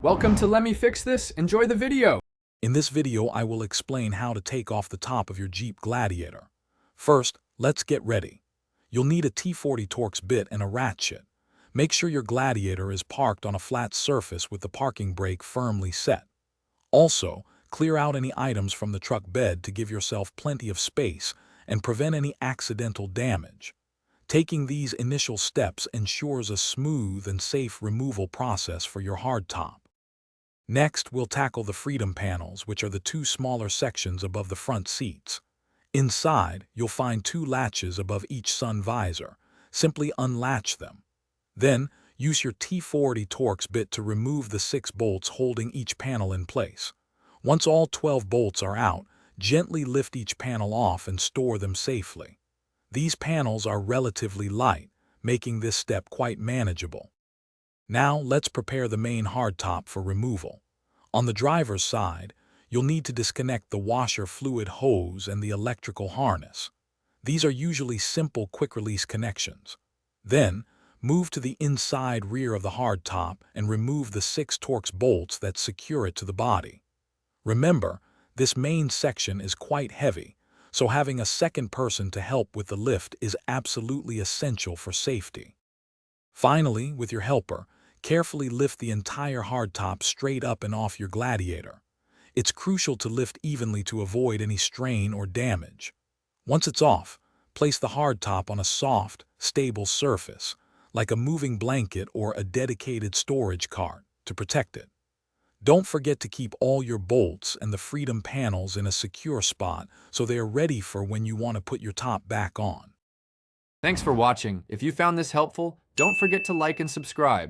Welcome to Let Me Fix This. Enjoy the video. In this video, I will explain how to take off the top of your Jeep Gladiator. First, let's get ready. You'll need a T40 Torx bit and a ratchet. Make sure your Gladiator is parked on a flat surface with the parking brake firmly set. Also, clear out any items from the truck bed to give yourself plenty of space and prevent any accidental damage. Taking these initial steps ensures a smooth and safe removal process for your hardtop. Next, we'll tackle the freedom panels, which are the two smaller sections above the front seats. Inside, you'll find two latches above each sun visor. Simply unlatch them. Then, use your T40 Torx bit to remove the 6 bolts holding each panel in place. Once all 12 bolts are out, gently lift each panel off and store them safely. These panels are relatively light, making this step quite manageable. Now, let's prepare the main hardtop for removal. On the driver's side, you'll need to disconnect the washer fluid hose and the electrical harness. These are usually simple quick-release connections. Then, move to the inside rear of the hardtop and remove the 6 Torx bolts that secure it to the body. Remember, this main section is quite heavy, so having a second person to help with the lift is absolutely essential for safety. Finally, with your helper, carefully lift the entire hardtop straight up and off your Gladiator. It's crucial to lift evenly to avoid any strain or damage. Once it's off, place the hardtop on a soft, stable surface, like a moving blanket or a dedicated storage cart, to protect it. Don't forget to keep all your bolts and the freedom panels in a secure spot so they are ready for when you want to put your top back on. Thanks for watching. If you found this helpful, don't forget to like and subscribe.